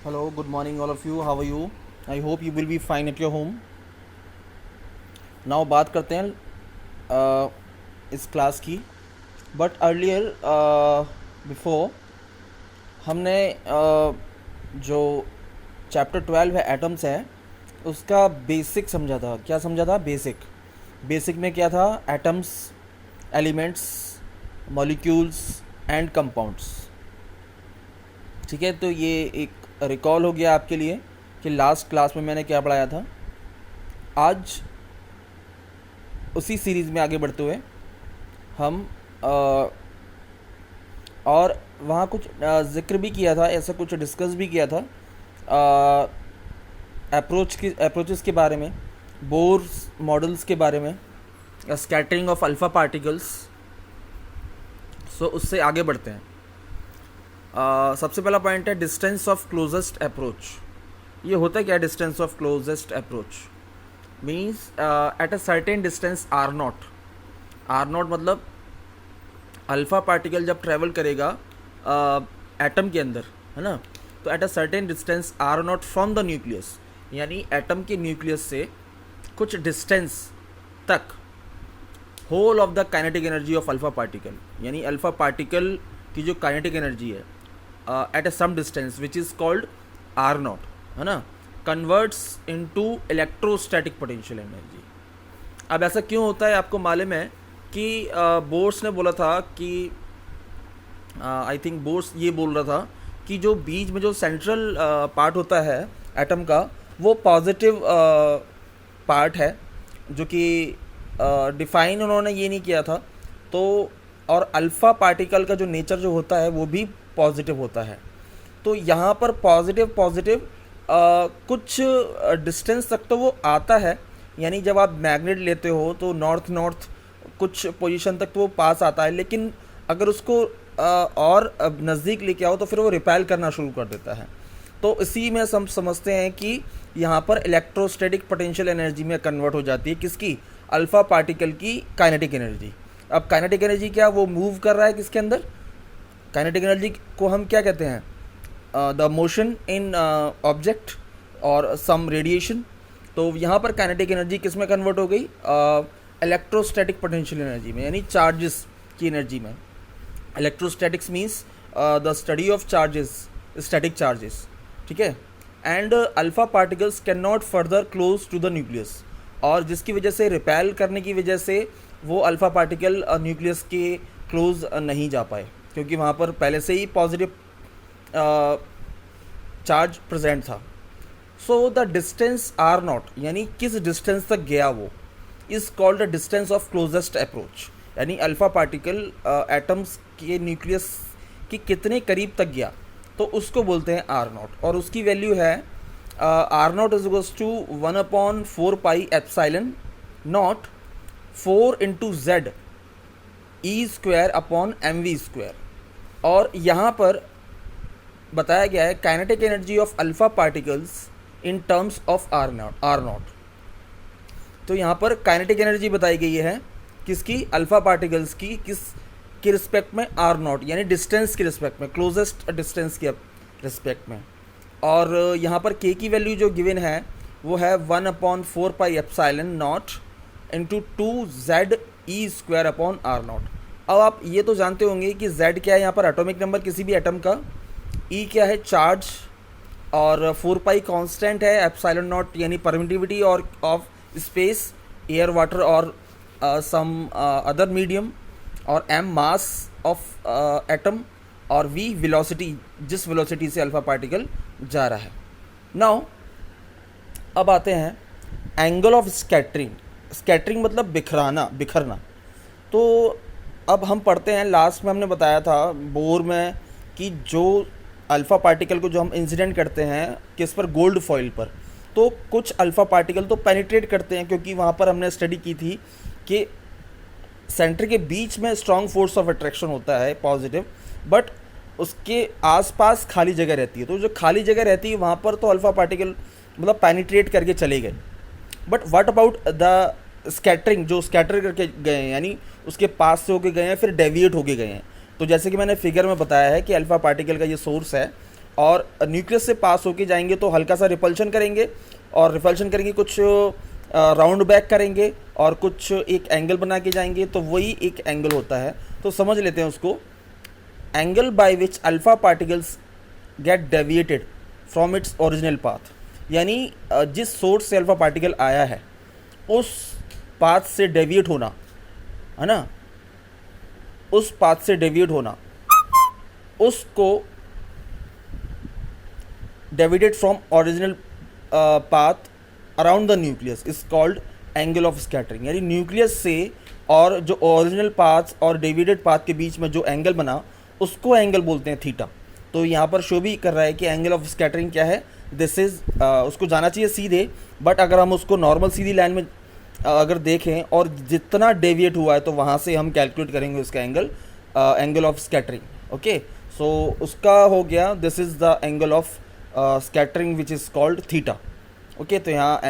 Hello, good morning, all of you. How are you? I hope you will be fine at your home. Now बात करते हैं इस class की. But earlier before हमने जो chapter 12 है एटम्स है उसका बेसिक समझा था. क्या समझा था? बेसिक में क्या था? Atoms, elements, molecules and compounds. ठीक है, तो ये एक रिकॉल हो गया आपके लिए कि लास्ट क्लास में मैंने क्या पढ़ाया था. आज उसी सीरीज़ में आगे बढ़ते हुए हम और वहाँ कुछ ज़िक्र भी किया था, ऐसा कुछ डिस्कस भी किया था अप्रोचेस के बारे में, बोर्स मॉडल्स के बारे में, स्कैटरिंग ऑफ अल्फ़ा पार्टिकल्स. सो उससे आगे बढ़ते हैं. सबसे पहला पॉइंट है डिस्टेंस ऑफ क्लोजेस्ट अप्रोच. ये होता है क्या distance of closest approach? Means at a certain distance R naught मतलब अल्फ़ा पार्टिकल जब ट्रैवल करेगा एटम के अंदर, है ना, तो at a certain distance R naught from the nucleus, यानी एटम के न्यूक्लियस से कुछ डिस्टेंस तक whole of the kinetic energy of alpha particle, यानी अल्फ़ा पार्टिकल की जो काइनेटिक एनर्जी है at a some distance which is called R naught, है ना, converts into electrostatic potential energy. अब ऐसा क्यों होता है? आपको मालूम है कि बोर्स ने बोला था कि आई थिंक बोर्स ये बोल रहा था कि जो बीच में जो सेंट्रल पार्ट होता है एटम का वो पॉजिटिव पार्ट है, जो कि डिफाइन उन्होंने ये नहीं किया था. तो और अल्फ़ा पार्टिकल का जो नेचर जो होता है वो भी पॉजिटिव होता है. तो यहाँ पर पॉजिटिव कुछ डिस्टेंस तक तो वो आता है, यानी जब आप मैग्नेट लेते हो तो नॉर्थ कुछ पोजीशन तक तो वो पास आता है, लेकिन अगर उसको और नज़दीक लेके आओ तो फिर वो रिपेल करना शुरू कर देता है. तो इसी में हम समझते हैं कि यहाँ पर इलेक्ट्रोस्टैटिक पोटेंशियल एनर्जी में कन्वर्ट हो जाती है. किसकी? अल्फ़ा पार्टिकल की काइनेटिक एनर्जी. अब काइनेटिक एनर्जी क्या? वो मूव कर रहा है किसके अंदर? काइनेटिक एनर्जी को हम क्या कहते हैं? द मोशन इन ऑब्जेक्ट और सम रेडिएशन. तो यहाँ पर काइनेटिक एनर्जी किस में कन्वर्ट हो गई? इलेक्ट्रोस्टैटिक पोटेंशियल एनर्जी में, यानी चार्जेस की एनर्जी में. Electrostatics means the study of charges, static charges. ठीक है. And alpha particles can not further close to the nucleus, और जिसकी वजह से रिपेल करने की वजह से वो अल्फ़ा पार्टिकल न्यूक्लियस के क्लोज नहीं जा पाए, क्योंकि वहाँ पर पहले से ही पॉजिटिव चार्ज प्रेजेंट था. So the distance R naught, यानी किस डिस्टेंस तक गया वो, is called the distance of closest approach. यानी अल्फ़ा पार्टिकल एटम्स के न्यूक्लियस के कितने करीब तक गया, तो उसको बोलते हैं आर नॉट. और उसकी वैल्यू है R naught is equals to 1/4 pi epsilon naught 4 into Z E square upon M V square. और यहाँ पर बताया गया है kinetic energy of alpha particles in terms of R naught. तो यहाँ पर काइनेटिक एनर्जी बताई गई है किसकी? अल्फ़ा पार्टिकल्स की. किस के रिस्पेक्ट में? आर नॉट, यानी डिस्टेंस के रिस्पेक्ट में, क्लोजेस्ट डिस्टेंस के रिस्पेक्ट में. और यहाँ पर के की वैल्यू जो गिवन है वो है 1/4 pi epsilon naught into 2 Z E square upon R naught. अब आप ये तो जानते होंगे कि जेड क्या है यहाँ पर? एटॉमिक नंबर किसी भी एटम का. ई क्या है? चार्ज. और 4 पाई कांस्टेंट है. एप्सिलॉन नॉट यानी परमिटिविटी और ऑफ स्पेस, एयर, वाटर और सम अदर मीडियम. और एम मास ऑफ एटम. और वी वेलोसिटी, जिस वेलोसिटी से अल्फ़ा पार्टिकल जा रहा है. नाउ अब आते हैं एंगल ऑफ स्कैटरिंग. स्कैटरिंग मतलब बिखरना. तो अब हम पढ़ते हैं, लास्ट में हमने बताया था बोर में कि जो अल्फ़ा पार्टिकल को जो हम इंसिडेंट करते हैं किस पर? गोल्ड फॉइल पर. तो कुछ अल्फ़ा पार्टिकल तो पेनिट्रेट करते हैं, क्योंकि वहाँ पर हमने स्टडी की थी कि सेंटर के बीच में स्ट्रॉन्ग फोर्स ऑफ अट्रैक्शन होता है पॉजिटिव, बट उसके आसपास खाली जगह रहती है. तो जो खाली जगह रहती है वहाँ पर तो अल्फ़ा पार्टिकल मतलब पेनिट्रेट करके चले गए. But what about the scattering? जो स्कैटर करके गए हैं, यानी उसके पास से होके गए हैं, फिर डेविएट होके गए हैं. तो जैसे कि मैंने फिगर में बताया है कि अल्फ़ा पार्टिकल का ये सोर्स है और न्यूक्लियस से पास होके जाएंगे तो हल्का सा रिपल्शन करेंगे, और रिपल्शन करेंगे कुछ राउंड बैक करेंगे और कुछ एक एंगल बना के जाएंगे, तो वही एक एंगल होता है। तो समझ लेते हैं उसको, angle by which alpha particles get deviated from its original path, यानी जिस सोर्स से अल्फ़ा पार्टिकल आया है उस पाथ से डेविएट होना, है ना, उस पाथ से डेविएट होना, उसको deviated from original path around the nucleus is called angle of scattering. यानी न्यूक्लियस से और जो ओरिजिनल पाथ और डेविएटेड पाथ के बीच में जो एंगल बना उसको एंगल बोलते हैं थीटा। तो यहाँ पर शो भी कर रहा है कि एंगल ऑफ स्कैटरिंग क्या है, दिस इज़ उसको जाना चाहिए सीधे, बट अगर हम उसको नॉर्मल सीधी लाइन में अगर देखें और जितना डेविएट हुआ है तो वहाँ से हम कैलकुलेट करेंगे उसका angle, angle of scattering. Okay, so उसका हो गया, this is the angle of scattering which is called theta. Okay, तो यहाँ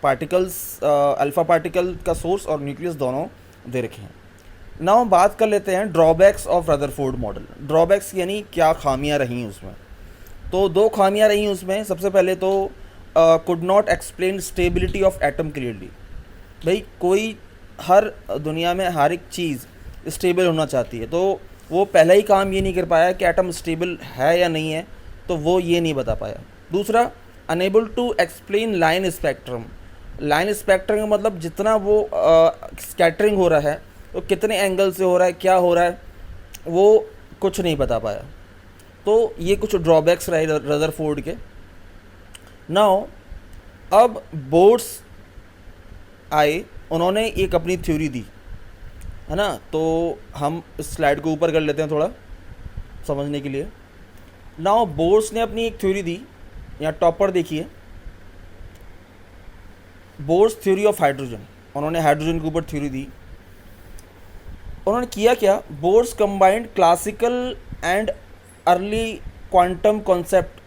पार्टिकल्स, अल्फ़ा पार्टिकल का सोर्स और न्यूक्लियस दोनों दे रखे हैं। नाउ हम बात कर लेते हैं drawbacks of Rutherford model. Drawbacks यानी क्या खामियां रही उसमें। तो दो खामियां रही उसमें। सबसे पहले तो could not explain stability of atom clearly. भाई कोई हर दुनिया में हर एक चीज़ स्टेबल होना चाहती है, तो वो पहला ही काम ये नहीं कर पाया कि एटम स्टेबल है या नहीं है, तो वो ये नहीं बता पाया। दूसरा, unable to explain line spectrum. Line spectrum का मतलब जितना वो स्कैटरिंग हो रहा है तो कितने एंगल से हो रहा है, क्या हो रहा है, वो कुछ नहीं बता पाया। तो ये कुछ ड्रॉबैक्स रहे रदरफोर्ड के। नाउ अब बोर्ड्स आए, उन्होंने एक अपनी थ्योरी दी, है ना। तो हम इस स्लाइड को ऊपर कर लेते हैं थोड़ा समझने के लिए। नाउ बोर्ड्स ने अपनी एक थ्योरी दी, यहाँ टॉप पर देखिए, बोर्ड्स थ्योरी ऑफ हाइड्रोजन। उन्होंने हाइड्रोजन के ऊपर थ्योरी दी। उन्होंने किया क्या, boards combined classical and early quantum concept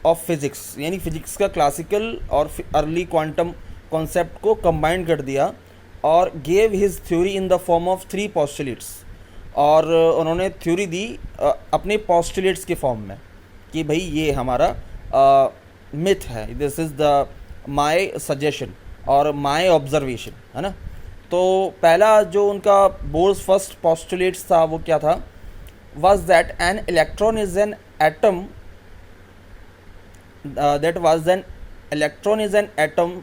of physics, यानी फिजिक्स का क्लासिकल और अर्ली क्वांटम कॉन्सेप्ट को कंबाइन कर दिया और gave his theory in the form of 3 postulates. और उन्होंने थ्योरी दी अपने पोस्टुलेट्स के फॉर्म में कि भाई ये हमारा मिथ है, this is the my suggestion और माय ऑब्जर्वेशन, है ना। तो पहला जो उनका बोर्ड्स फर्स्ट पोस्टुलेट्स था वो क्या था, was that an electron is an atom, that was an electron is an atom,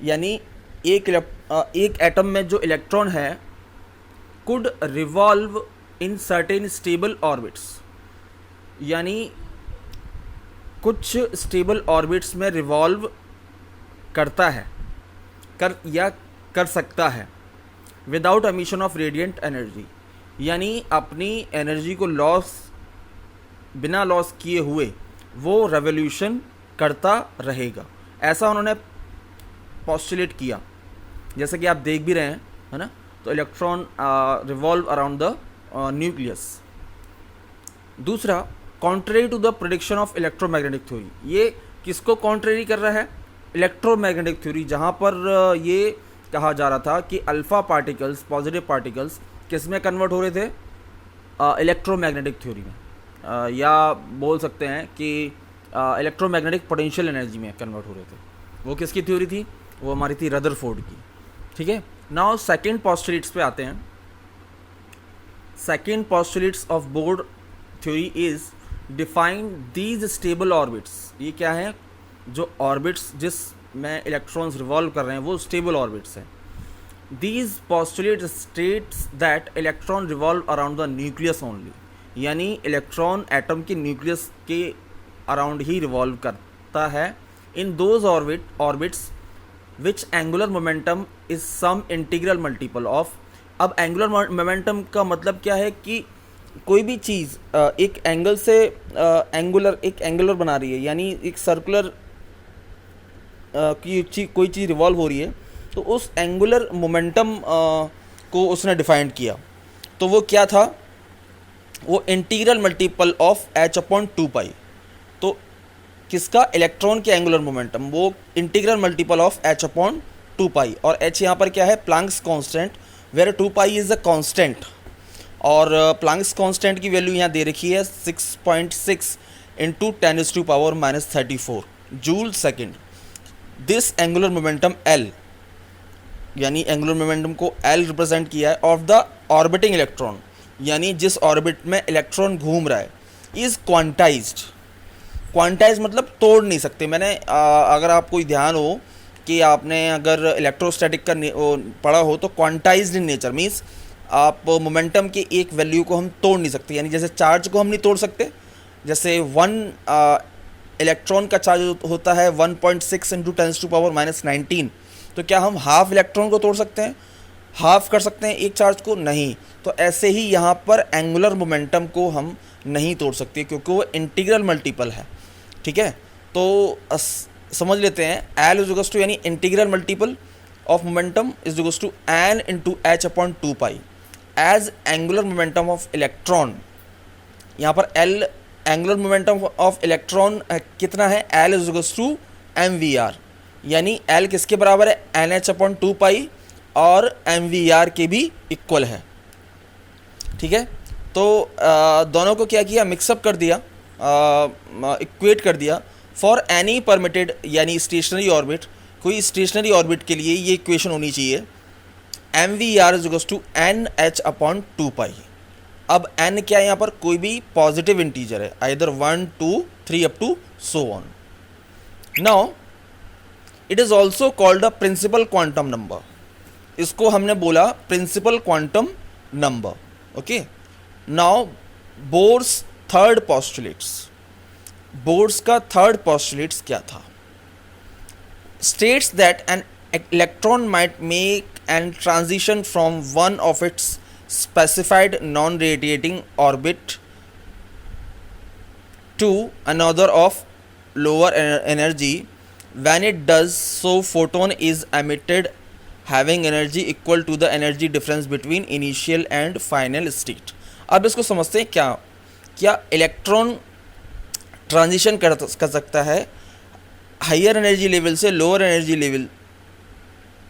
यानी एक एटम में जो इलेक्ट्रॉन है could revolve in certain stable orbits, यानी कुछ स्टेबल ऑर्बिट्स में रिवॉल्व करता है, कर सकता है, without emission of radiant energy, यानी अपनी एनर्जी को बिना लॉस किए हुए वो रेवोल्यूशन करता रहेगा। ऐसा उन्होंने पोस्टुलेट किया, जैसे कि आप देख भी रहे हैं, है ना। तो electron revolve around the nucleus. दूसरा, contrary to the prediction of electromagnetic theory. ये किसको कॉन्ट्रेरी कर रहा है, इलेक्ट्रोमैग्नेटिक थ्योरी, जहाँ पर ये कहा जा रहा था कि अल्फ़ा पार्टिकल्स, पॉजिटिव पार्टिकल्स किस में कन्वर्ट हो रहे थे, इलेक्ट्रोमैग्नेटिक थ्योरी में, या बोल सकते हैं कि इलेक्ट्रोमैग्नेटिक पोटेंशियल एनर्जी में कन्वर्ट हो रहे थे। वो किसकी थ्योरी थी, वो हमारी थी रदरफोर्ड की। ठीक है, नाउ सेकेंड पोस्टुलेट्स पे आते हैं। Second postulates of board theory is define these stable orbits. ये क्या है, जो ऑर्बिट्स जिस में इलेक्ट्रॉन्स रिवॉल्व कर रहे हैं वो स्टेबल ऑर्बिट्स हैं। These postulate states that electron revolve around the nucleus only, यानी इलेक्ट्रॉन एटम के न्यूक्लियस के अराउंड ही रिवॉल्व करता है। In those orbits which angular momentum is some integral multiple of. अब एंगुलर मोमेंटम का मतलब क्या है कि कोई भी चीज़ एक एंगल से एक एंगुलर बना रही है, यानी एक सर्कुलर की कोई चीज़ रिवॉल्व हो रही है, तो उस एंगुलर मोमेंटम को उसने डिफाइन किया। तो वो क्या था, वो इंटीग्रल मल्टीपल ऑफ h/2π। तो किसका, इलेक्ट्रॉन के एंगुलर मोमेंटम, वो इंटीग्रल मल्टीपल ऑफ h/2π। और h यहाँ पर क्या है, Planck's constant, where 2π is a constant. और प्लैंक्स कांस्टेंट की वैल्यू यहाँ दे रखी है 6.6 into 10⁻⁻34 joule second. This angular momentum L, यानी एंगुलर मोमेंटम को एल रिप्रेजेंट किया है, ऑफ द ऑर्बिटिंग इलेक्ट्रॉन, यानी जिस ऑर्बिट में इलेक्ट्रॉन घूम रहा है, इज़ क्वांटाइज्ड। क्वांटाइज मतलब तोड़ नहीं सकते। मैंने अगर आपको ध्यान हो कि आपने अगर इलेक्ट्रोस्टैटिक का पढ़ा हो तो क्वांटाइज्ड इन नेचर मीन्स आप मोमेंटम की एक वैल्यू को हम तोड़ नहीं सकते, यानी जैसे चार्ज को हम नहीं तोड़ सकते। जैसे 1 इलेक्ट्रॉन का चार्ज होता है 1.6 इंटू 10⁻⁻19, तो क्या हम हाफ इलेक्ट्रॉन को तोड़ सकते हैं, हाफ कर सकते हैं एक चार्ज को? नहीं। तो ऐसे ही यहाँ पर एंगुलर मोमेंटम को हम नहीं तोड़ सकते क्योंकि वो इंटीग्रल मल्टीपल है। ठीक है, तो समझ लेते हैं। एल इज इक्वल्स टू, यानी integral multiple of momentum is equals to N into H upon 2 pi as angular momentum of electron. यहाँ पर L angular momentum of electron कितना है? L is equals to M V R, यानी L किसके बराबर है? N H upon 2 पाई, और M V are के भी इक्वल है। ठीक है, तो दोनों को क्या किया? मिक्सअप कर दिया, इक्वेट कर दिया। फॉर एनी परमिटेड यानी स्टेशनरी ऑर्बिट, कोई स्टेशनरी ऑर्बिट के लिए ये इक्वेशन होनी चाहिए, M V R is equals to N H upon 2 pi. अब एन क्या है यहाँ पर? कोई भी पॉजिटिव इंटीजर है, either 1, 2, 3 up to so on. Now it is also called a principal quantum number. इसको हमने बोला principal quantum number. Okay, now Bohr's third postulates. Bourse का थर्ड पोस्टुलेट्स क्या था? States that an electron might make an transition from one of its specified non-radiating orbit to another of lower energy. When it does so, photon is emitted having energy equal to the energy difference between initial and final state. अब इसको समझते हैं। क्या electron transition कर सकता है higher energy level से lower energy level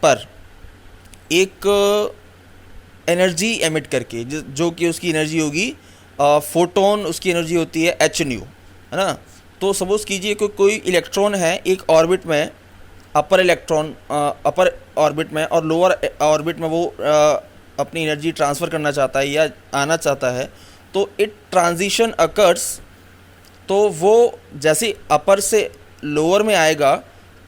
पर एक एनर्जी एमिट करके, जो कि उसकी एनर्जी होगी फोटोन, उसकी एनर्जी होती है एच न्यू, है ना। तो सपोज कीजिए कि कोई इलेक्ट्रॉन है एक ऑर्बिट में, अपर इलेक्ट्रॉन अपर ऑर्बिट में, और लोअर ऑर्बिट में वो अपनी एनर्जी ट्रांसफ़र करना चाहता है या आना चाहता है, तो इट ट्रांजिशन अकर्स। तो वो जैसे अपर से लोअर में आएगा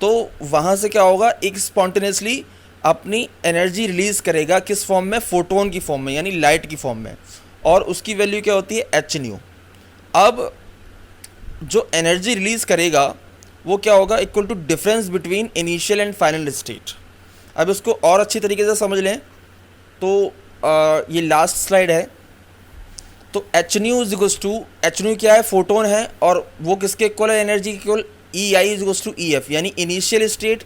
तो वहाँ से क्या होगा? एक स्पॉन्टेनियसली अपनी एनर्जी रिलीज़ करेगा, किस फॉर्म में? फोटोन की फॉर्म में, यानी लाइट की फॉर्म में, और उसकी वैल्यू क्या होती है? H nu. अब जो एनर्जी रिलीज़ करेगा वो क्या होगा? Equal to difference between initial and final state. अब इसको और अच्छी तरीके से समझ लें तो ये लास्ट स्लाइड है। तो H nu is equals to, H nu क्या है? फोटोन है, और वो किसके इक्वल है? एनर्जी के equal. E I is equals to E F, यानी initial state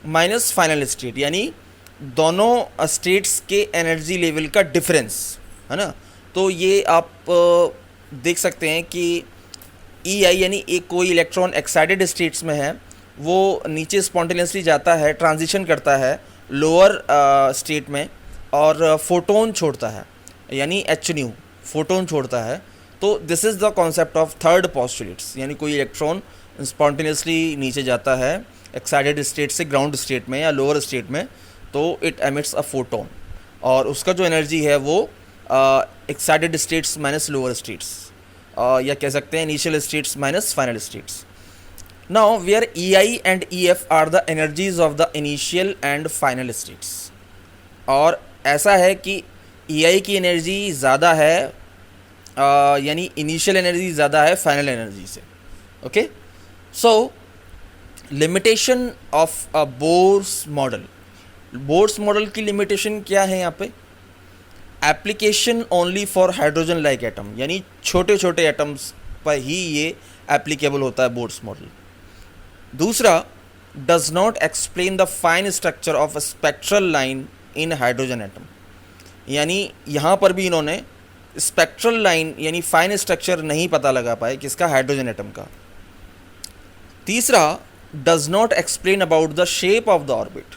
minus final state, यानी दोनों स्टेट्स के एनर्जी लेवल का डिफरेंस, है ना। तो ये आप देख सकते हैं कि ई आई यानी एक कोई इलेक्ट्रॉन एक्साइटेड स्टेट्स में है, वो नीचे स्पॉन्टेनियसली जाता है, ट्रांजिशन करता है लोअर स्टेट में, और फोटोन छोड़ता है, यानी एच न्यू फोटोन छोड़ता है। तो this is the concept of third postulates, यानी कोई इलेक्ट्रॉन स्पॉन्टेनियसली नीचे जाता है एक्साइटेड स्टेट से ग्राउंड स्टेट में या लोअर स्टेट में, तो इट एमिट्स अ फोटोन, और उसका जो एनर्जी है वो excited states minus lower states, या कह सकते हैं initial states minus final states. Now where E I and E F are the energies of the initial and final states. और ऐसा है कि ई आई की एनर्जी ज़्यादा है, यानी इनिशियल एनर्जी ज़्यादा है फाइनल एनर्जी से। Okay, so limitation of a Bohr's model. Bohr's model की लिमिटेशन क्या है यहाँ पे? Application only for hydrogen like atom, यानी छोटे छोटे एटम्स पर ही ये एप्लीकेबल होता है बोर्स मॉडल। दूसरा, does not explain the fine structure of a spectral line in hydrogen atom, यानी यहाँ पर भी इन्होंने स्पेक्ट्रल लाइन यानी फाइन स्ट्रक्चर नहीं पता लगा पाए किसका? हाइड्रोजन एटम का। तीसरा, does not explain about the shape of the orbit,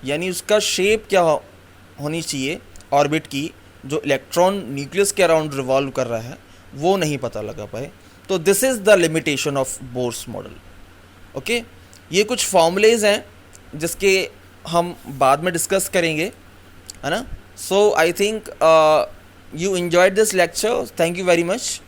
यानी उसका शेप क्या होनी चाहिए ऑर्बिट की, जो इलेक्ट्रॉन न्यूक्लियस के अराउंड रिवॉल्व कर रहा है, वो नहीं पता लगा पाए। तो this is the limitation of Bohr's model. Okay, ये कुछ फॉर्मूलेज हैं जिसके हम बाद में डिस्कस करेंगे, है ना। So I think you enjoyed this lecture, thank you very much.